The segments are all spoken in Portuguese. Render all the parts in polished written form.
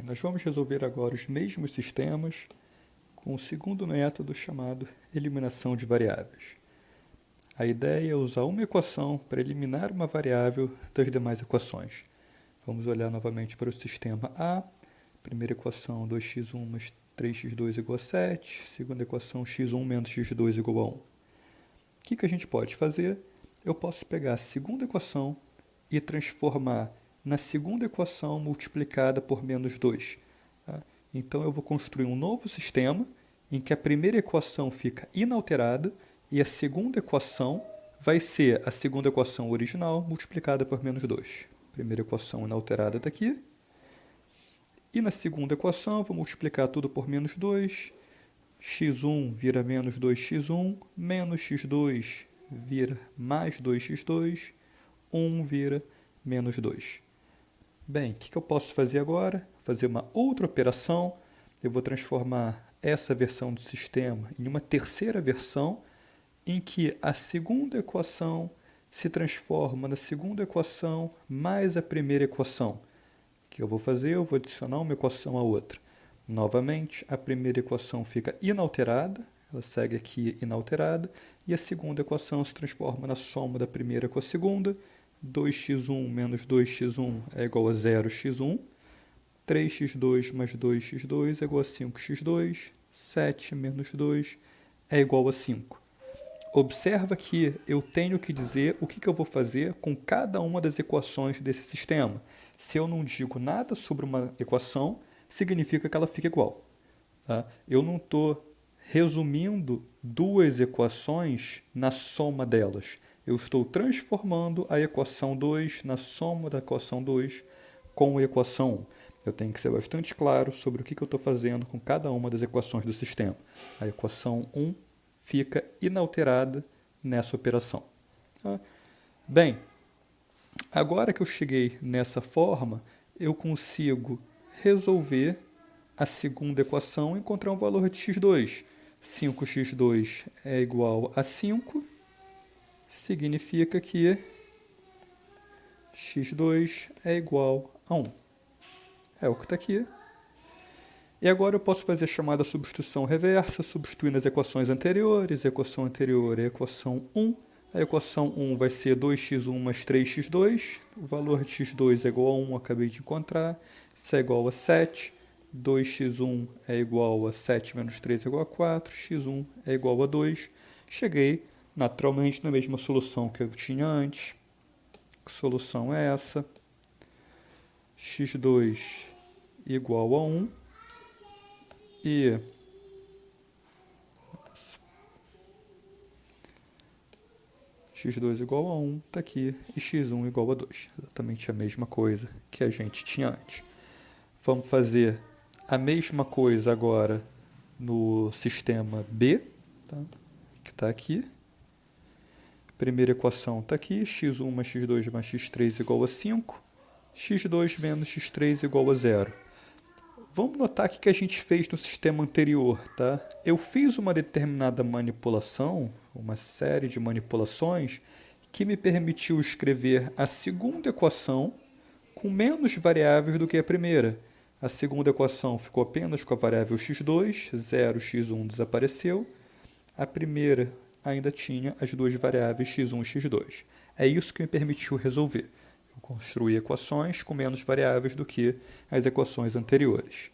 Bem, nós vamos resolver agora os mesmos sistemas com o segundo método chamado eliminação de variáveis. A ideia é usar uma equação para eliminar uma variável das demais equações. Vamos olhar novamente para o sistema A. Primeira equação, 2x1 mais 3x2 igual a 7. Segunda equação, x1 menos x2 igual a 1. O que a gente pode fazer? Eu posso pegar a segunda equação e transformar na segunda equação multiplicada por menos 2. Tá? Então, eu vou construir um novo sistema em que a primeira equação fica inalterada e a segunda equação vai ser a segunda equação original multiplicada por menos 2. Primeira equação inalterada está aqui. E na segunda equação, eu vou multiplicar tudo por menos 2. x1 vira menos 2x1, menos x2 vira mais 2x2, 1 vira menos 2. Bem, o que eu posso fazer agora? Fazer uma outra operação. Eu vou transformar essa versão do sistema em uma terceira versão, em que a segunda equação se transforma na segunda equação mais a primeira equação. O que eu vou fazer? Eu vou adicionar uma equação à outra. Novamente, a primeira equação fica inalterada, ela segue aqui inalterada, e a segunda equação se transforma na soma da primeira com a segunda. 2x1 menos 2x1 é igual a 0x1. 3x2 mais 2x2 é igual a 5x2. 7 menos 2 é igual a 5. Observa que eu tenho que dizer o que eu vou fazer com cada uma das equações desse sistema. Se eu não digo nada sobre uma equação, significa que ela fica igual. Tá? Eu não estou resumindo duas equações na soma delas. Eu estou transformando a equação 2 na soma da equação 2 com a equação 1. Eu tenho que ser bastante claro sobre o que eu estou fazendo com cada uma das equações do sistema. A equação 1 fica inalterada nessa operação. Tá? Bem, agora que eu cheguei nessa forma, eu consigo resolver a segunda equação e encontrar um valor de x2. 5x2 é igual a 5, significa que x2 é igual a 1. É o que está aqui. E agora eu posso fazer a chamada substituição reversa, substituindo as equações anteriores. A equação anterior é a equação 1. A equação 1 vai ser 2x1 mais 3x2. O valor de x2 é igual a 1, acabei de encontrar. Isso é igual a 7. 2x1 é igual a 7 menos 3 é igual a 4. x1 é igual a 2. Cheguei naturalmente na mesma solução que eu tinha antes. Que solução é essa? x2 igual a 1. E x2 igual a 1 está aqui, e x1 igual a 2. Exatamente a mesma coisa que a gente tinha antes. Vamos fazer a mesma coisa agora no sistema B, tá? Que está aqui. Primeira equação está aqui, x1 mais x2 mais x3 igual a 5, x2 menos x3 igual a 0. Vamos notar o que a gente fez no sistema anterior, tá? Eu fiz uma determinada manipulação, uma série de manipulações, que me permitiu escrever a segunda equação com menos variáveis do que a primeira. A segunda equação ficou apenas com a variável x2, 0, x1 desapareceu. A primeira ainda tinha as duas variáveis x1 e x2. É isso que me permitiu resolver. Construir equações com menos variáveis do que as equações anteriores.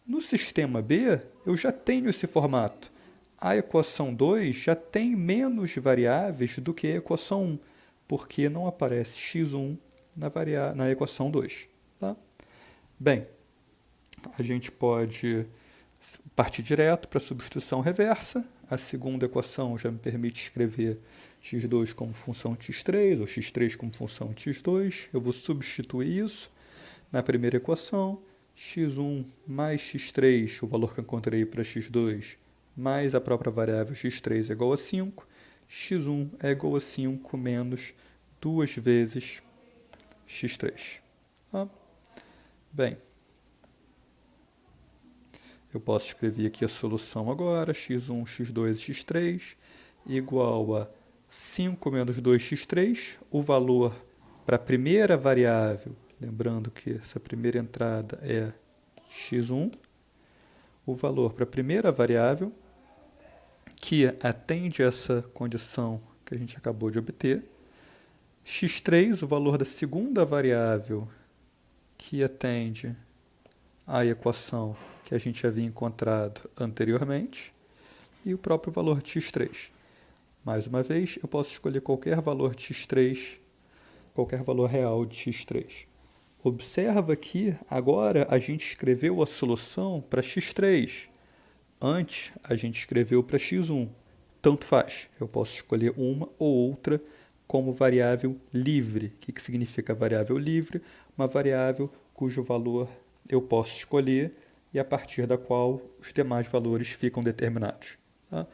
No sistema B, eu já tenho esse formato. A equação 2 já tem menos variáveis do que a equação 1, porque não aparece x1 na equação 2. Tá? Bem, a gente pode partir direto para a substituição reversa. A segunda equação já me permite escrever x2 como função de x3, ou x3 como função de x2. Eu vou substituir isso na primeira equação. x1 mais x3, o valor que eu encontrei para x2, mais a própria variável x3 é igual a 5. x1 é igual a 5 menos 2 vezes x3. Tá? Bem, eu posso escrever aqui a solução agora, x1, x2 e x3, igual a 5 menos 2x3, o valor para a primeira variável, lembrando que essa primeira entrada é x1, o valor para a primeira variável, que atende essa condição que a gente acabou de obter, x3, o valor da segunda variável, que atende à equação que a gente havia encontrado anteriormente, e o próprio valor de x3. Mais uma vez, eu posso escolher qualquer valor de x3, qualquer valor real de x3. Observa que agora a gente escreveu a solução para x3. Antes, a gente escreveu para x1. Tanto faz, eu posso escolher uma ou outra como variável livre. O que significa variável livre? Uma variável cujo valor eu posso escolher e a partir da qual os demais valores ficam determinados. Tá?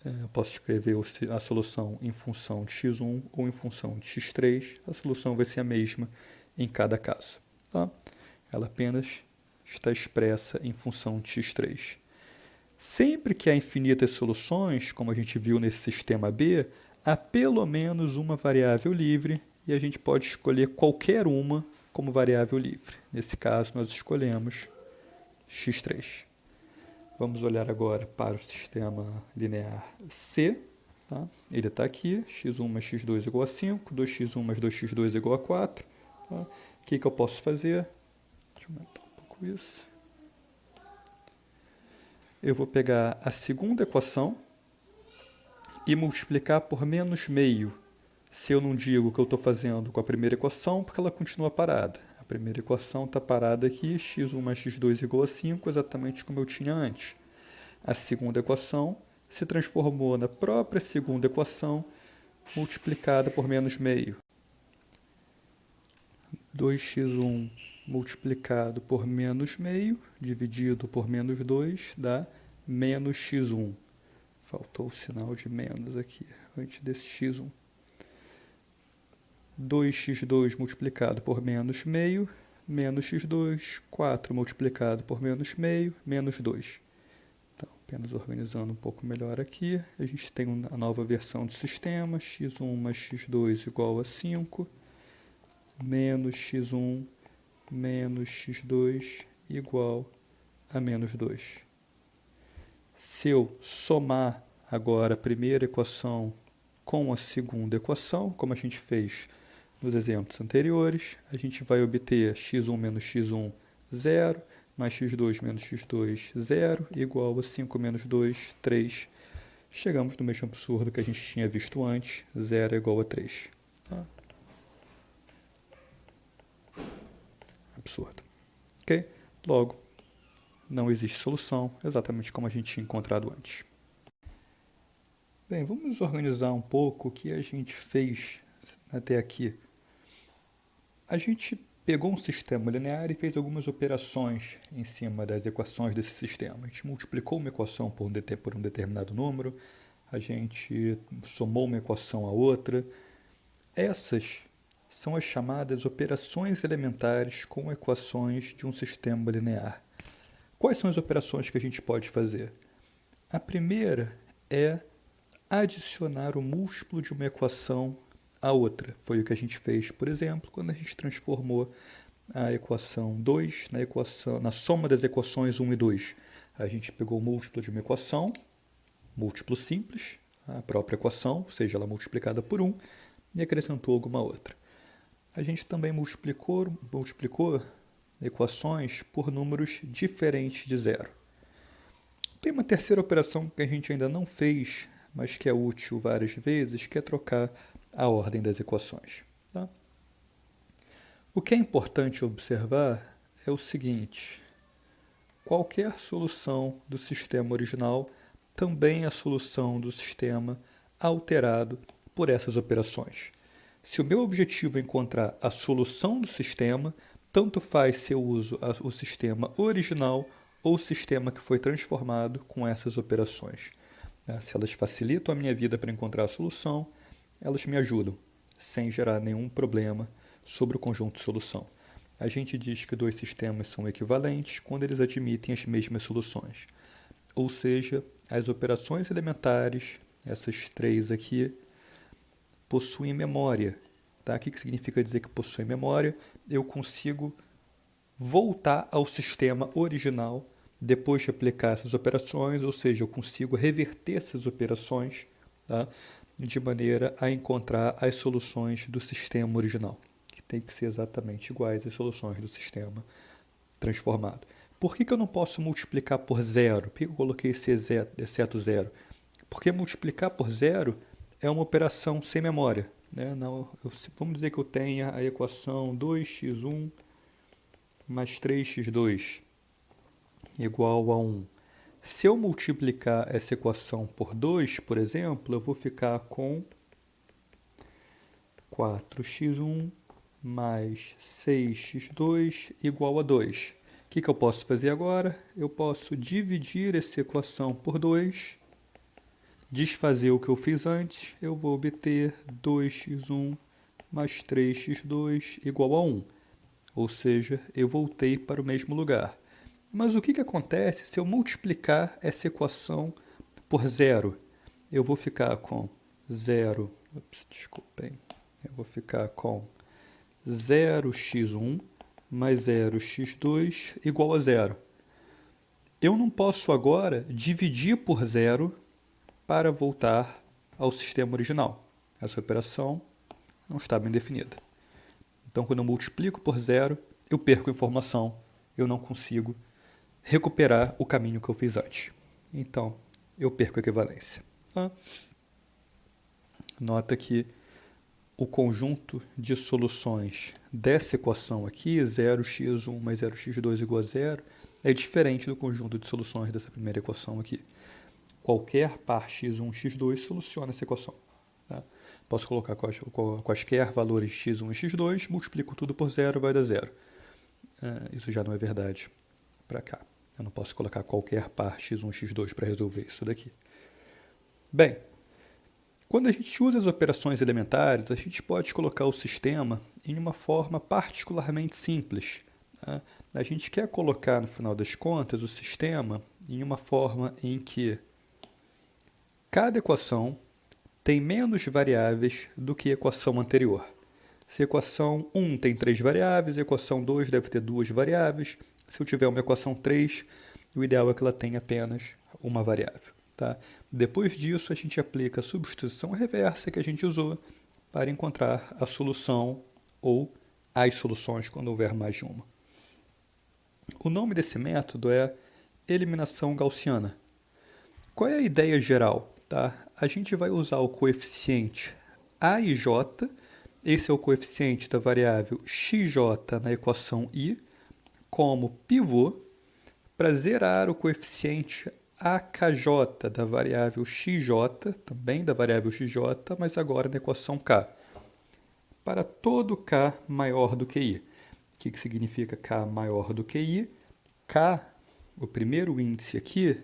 Eu posso escrever a solução em função de x1 ou em função de x3. A solução vai ser a mesma em cada caso. Tá? Ela apenas está expressa em função de x3. Sempre que há infinitas soluções, como a gente viu nesse sistema B, há pelo menos uma variável livre e a gente pode escolher qualquer uma como variável livre. Nesse caso, nós escolhemos x3. Vamos olhar agora para o sistema linear C. Tá? Ele está aqui, x1 mais x2 igual a 5, 2x1 mais 2x2 igual a 4. Tá? O que eu posso fazer? Deixa eu aumentar um pouco isso. Eu vou pegar a segunda equação e multiplicar por menos meio. Se eu não digo o que eu estou fazendo com a primeira equação, porque ela continua parada. A primeira equação está parada aqui, x1 mais x2 igual a 5, exatamente como eu tinha antes. A segunda equação se transformou na própria segunda equação, multiplicada por menos meio. 2x1 multiplicado por menos meio, dividido por menos 2, dá menos x1. Faltou o sinal de menos aqui, antes desse x1. 2x2 multiplicado por menos meio, menos x2, 4 multiplicado por menos meio, menos 2. Então, apenas organizando um pouco melhor aqui, a gente tem a nova versão do sistema, x1 mais x2 igual a 5, menos x1 menos x2 igual a menos 2. Se eu somar agora a primeira equação com a segunda equação, como a gente fez nos exemplos anteriores, a gente vai obter x1 menos x1, 0, mais x2 menos x2, 0, igual a 5 menos 2, 3. Chegamos no mesmo absurdo que a gente tinha visto antes, 0 é igual a 3. Tá? Absurdo. Ok? Logo, não existe solução, exatamente como a gente tinha encontrado antes. Bem, vamos organizar um pouco o que a gente fez até aqui. A gente pegou um sistema linear e fez algumas operações em cima das equações desse sistema. A gente multiplicou uma equação por um determinado número, a gente somou uma equação a outra. Essas são as chamadas operações elementares com equações de um sistema linear. Quais são as operações que a gente pode fazer? A primeira é adicionar o múltiplo de uma equação a outra. Foi o que a gente fez, por exemplo, quando a gente transformou a equação 2 na soma das equações 1 e 2. A gente pegou o múltiplo de uma equação, múltiplo simples, a própria equação, ou seja, ela multiplicada por 1, e acrescentou alguma outra. A gente também multiplicou equações por números diferentes de zero. Tem uma terceira operação que a gente ainda não fez, mas que é útil várias vezes, que é trocar a ordem das equações. Tá? O que é importante observar é o seguinte: qualquer solução do sistema original também é a solução do sistema alterado por essas operações. Se o meu objetivo é encontrar a solução do sistema, tanto faz se eu uso o sistema original ou o sistema que foi transformado com essas operações. Se elas facilitam a minha vida para encontrar a solução, elas me ajudam, sem gerar nenhum problema sobre o conjunto de solução. A gente diz que dois sistemas são equivalentes quando eles admitem as mesmas soluções. Ou seja, as operações elementares, essas três aqui, possuem memória. Tá? O que significa dizer que possuem memória? Eu consigo voltar ao sistema original depois de aplicar essas operações, ou seja, eu consigo reverter essas operações, tá, de maneira a encontrar as soluções do sistema original, que tem que ser exatamente iguais às soluções do sistema transformado. Por que eu não posso multiplicar por zero? Por que eu coloquei esse exceto zero? Porque multiplicar por zero é uma operação sem memória. Né? Vamos dizer que eu tenha a equação 2x1 mais 3x2 igual a 1. Se eu multiplicar essa equação por 2, por exemplo, eu vou ficar com 4x1 mais 6x2 igual a 2. O que eu posso fazer agora? Eu posso dividir essa equação por 2, desfazer o que eu fiz antes, eu vou obter 2x1 mais 3x2 igual a 1. Ou seja, eu voltei para o mesmo lugar. Mas o que acontece se eu multiplicar essa equação por zero? Eu vou ficar com 0, desculpem, eu vou ficar com 0x1 mais 0x2 igual a 0. Eu não posso agora dividir por zero para voltar ao sistema original. Essa operação não está bem definida. Então, quando eu multiplico por zero, eu perco a informação, eu não consigo recuperar o caminho que eu fiz antes. Então, eu perco a equivalência. Tá? Nota que o conjunto de soluções dessa equação aqui, 0x1 mais 0x2 igual a 0, é diferente do conjunto de soluções dessa primeira equação aqui. Qualquer par x1, x2 soluciona essa equação. Tá? Posso colocar quaisquer valores x1 e x2, multiplico tudo por zero, vai dar zero. Isso já não é verdade para cá. Eu não posso colocar qualquer par x1, x2 para resolver isso daqui. Bem, quando a gente usa as operações elementares, a gente pode colocar o sistema em uma forma particularmente simples. Tá? A gente quer colocar, no final das contas, o sistema em uma forma em que cada equação tem menos variáveis do que a equação anterior. Se a equação 1 tem 3 variáveis, a equação 2 deve ter 2 variáveis. Se eu tiver uma equação 3, o ideal é que ela tenha apenas uma variável. Tá? Depois disso, a gente aplica a substituição reversa que a gente usou para encontrar a solução ou as soluções quando houver mais de uma. O nome desse método é eliminação gaussiana. Qual é a ideia geral? Tá? A gente vai usar o coeficiente a e j, esse é o coeficiente da variável xj na equação i, como pivô para zerar o coeficiente akj da variável xj, também da variável xj, mas agora na equação k, para todo k maior do que i. O que significa k maior do que i? K, o primeiro índice aqui,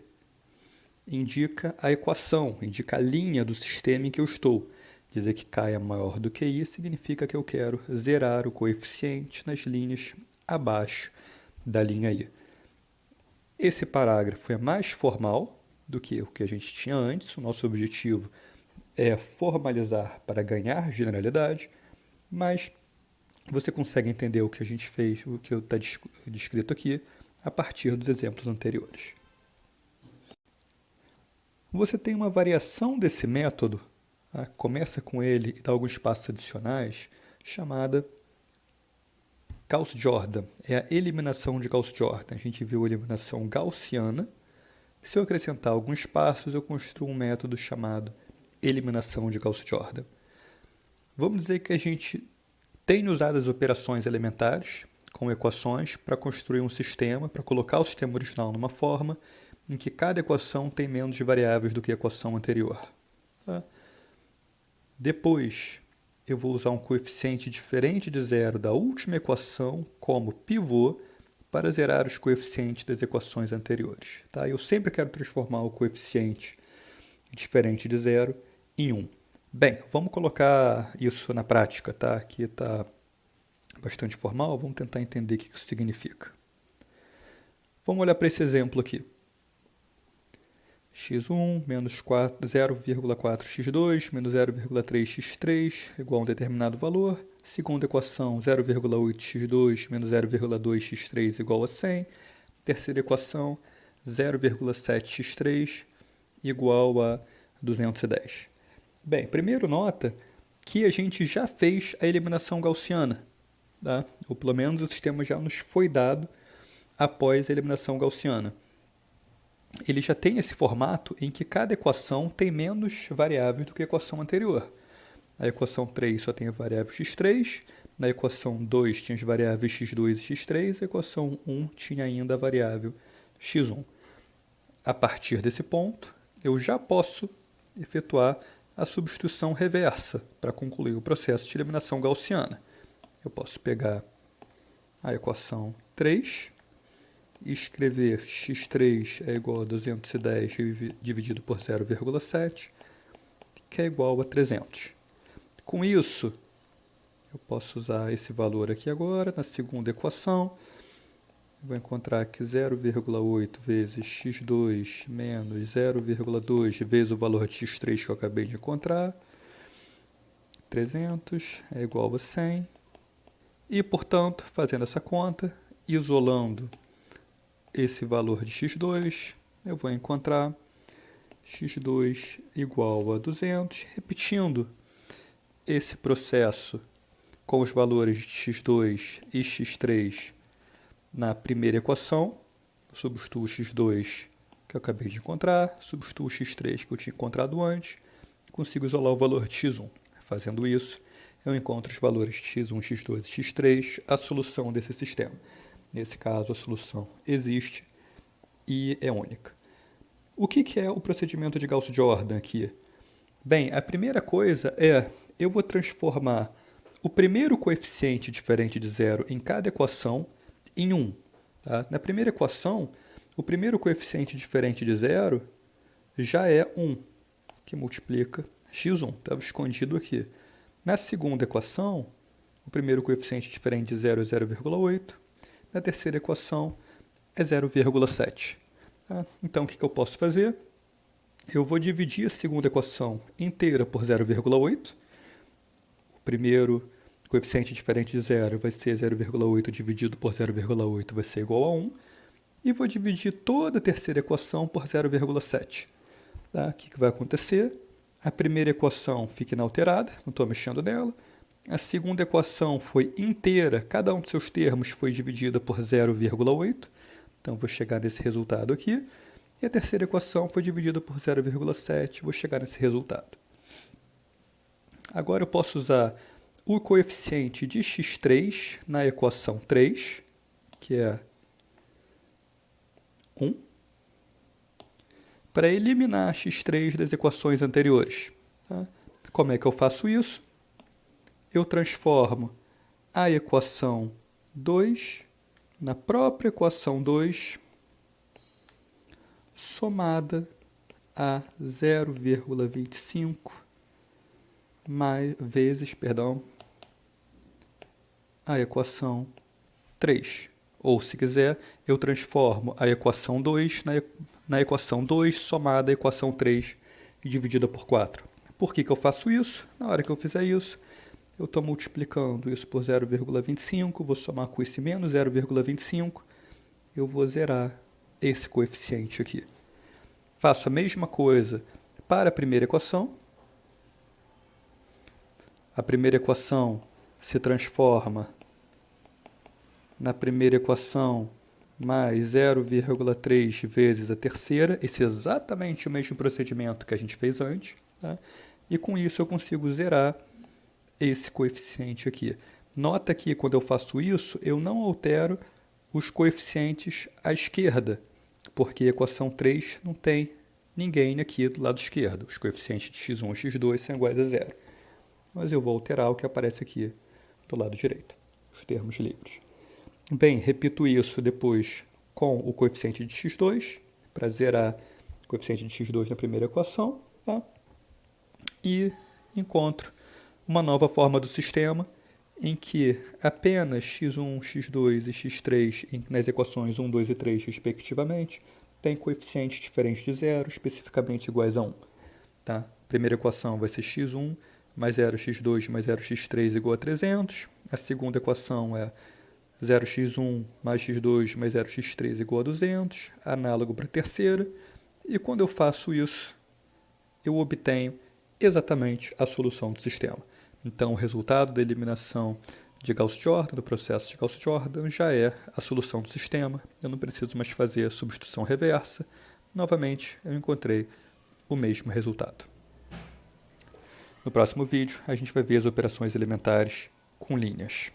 indica a equação, indica a linha do sistema em que eu estou. Dizer que k é maior do que i significa que eu quero zerar o coeficiente nas linhas abaixo da linha i. Esse parágrafo é mais formal do que o que a gente tinha antes. O nosso objetivo é formalizar para ganhar generalidade, mas você consegue entender o que a gente fez, o que está descrito aqui, a partir dos exemplos anteriores. Você tem uma variação desse método, tá? Começa com ele e dá alguns passos adicionais, chamada Gauss-Jordan. É a eliminação de Gauss-Jordan. A gente viu a eliminação gaussiana. Se eu acrescentar alguns passos, eu construo um método chamado eliminação de Gauss-Jordan. Vamos dizer que a gente tem usado as operações elementares com equações para construir um sistema, para colocar o sistema original numa forma em que cada equação tem menos variáveis do que a equação anterior. Tá? Depois, eu vou usar um coeficiente diferente de zero da última equação como pivô para zerar os coeficientes das equações anteriores. Tá? Eu sempre quero transformar o coeficiente diferente de zero em 1. Bem, vamos colocar isso na prática. Tá? Aqui está bastante formal, vamos tentar entender o que isso significa. Vamos olhar para esse exemplo aqui. x1 menos 0,4x2 menos 0,3x3 igual a um determinado valor. Segunda equação, 0,8x2 menos 0,2x3 igual a 100. Terceira equação, 0,7x3 igual a 210. Bem, primeiro nota que a gente já fez a eliminação gaussiana, tá? Ou pelo menos o sistema já nos foi dado após a eliminação gaussiana. Ele já tem esse formato em que cada equação tem menos variáveis do que a equação anterior. A equação 3 só tem a variável x3, na equação 2 tinha as variáveis x2 e x3, a equação 1 tinha ainda a variável x1. A partir desse ponto, eu já posso efetuar a substituição reversa para concluir o processo de eliminação gaussiana. Eu posso pegar a equação 3 e escrever x3 é igual a 210 dividido por 0,7, que é igual a 300. Com isso, eu posso usar esse valor aqui agora, na segunda equação. Eu vou encontrar que 0,8 vezes x2 menos 0,2 vezes o valor de x3 que eu acabei de encontrar. 300 é igual a 100. E, portanto, fazendo essa conta, isolando esse valor de x2, eu vou encontrar x2 igual a 200, repetindo esse processo com os valores de x2 e x3 na primeira equação. Eu substituo o x2 que eu acabei de encontrar, substituo o x3 que eu tinha encontrado antes, consigo isolar o valor de x1. Fazendo isso, eu encontro os valores de x1, x2 e x3, a solução desse sistema. Nesse caso, a solução existe e é única. O que é o procedimento de Gauss-Jordan aqui? Bem, a primeira coisa é, eu vou transformar o primeiro coeficiente diferente de zero em cada equação em 1. Tá? Na primeira equação, o primeiro coeficiente diferente de zero já é 1, que multiplica x1, estava escondido aqui. Na segunda equação, o primeiro coeficiente diferente de zero é 0,8. Na terceira equação é 0,7. Tá? Então, o que eu posso fazer? Eu vou dividir a segunda equação inteira por 0,8. O primeiro coeficiente diferente de zero vai ser 0,8 dividido por 0,8 vai ser igual a 1. E vou dividir toda a terceira equação por 0,7. Tá? O que vai acontecer? A primeira equação fica inalterada, não estou mexendo nela. A segunda equação foi inteira, cada um de seus termos foi dividida por 0,8. Então, vou chegar nesse resultado aqui. E a terceira equação foi dividida por 0,7. Vou chegar nesse resultado. Agora, eu posso usar o coeficiente de x3 na equação 3, que é 1, para eliminar x3 das equações anteriores. Tá? Como é que eu faço isso? Eu transformo a equação 2 na própria equação 2 somada a 0,25 vezes a equação 3. Ou, se quiser, eu transformo a equação 2 na equação 2 somada à equação 3 dividida por 4. Por que eu faço isso? Na hora que eu fizer isso, eu estou multiplicando isso por 0,25, vou somar com esse menos 0,25, eu vou zerar esse coeficiente aqui. Faço a mesma coisa para a primeira equação. A primeira equação se transforma na primeira equação mais 0,3 vezes a terceira. Esse é exatamente o mesmo procedimento que a gente fez antes. Tá? E com isso eu consigo zerar esse coeficiente aqui. Nota que quando eu faço isso, eu não altero os coeficientes à esquerda, porque a equação 3 não tem ninguém aqui do lado esquerdo. Os coeficientes de x1 e x2 são iguais a zero. Mas eu vou alterar o que aparece aqui do lado direito, os termos livres. Bem, repito isso depois com o coeficiente de x2, para zerar o coeficiente de x2 na primeira equação, tá? E encontro uma nova forma do sistema em que apenas x1, x2 e x3 nas equações 1, 2 e 3, respectivamente, tem coeficientes diferentes de zero, especificamente iguais a 1. Tá? A primeira equação vai ser x1 mais 0x2 mais 0x3 igual a 300. A segunda equação é 0x1 mais x2 mais 0x3 igual a 200. Análogo para a terceira. E quando eu faço isso, eu obtenho exatamente a solução do sistema. Então, o resultado da eliminação de Gauss-Jordan, do processo de Gauss-Jordan, já é a solução do sistema. Eu não preciso mais fazer a substituição reversa. Novamente, eu encontrei o mesmo resultado. No próximo vídeo, a gente vai ver as operações elementares com linhas.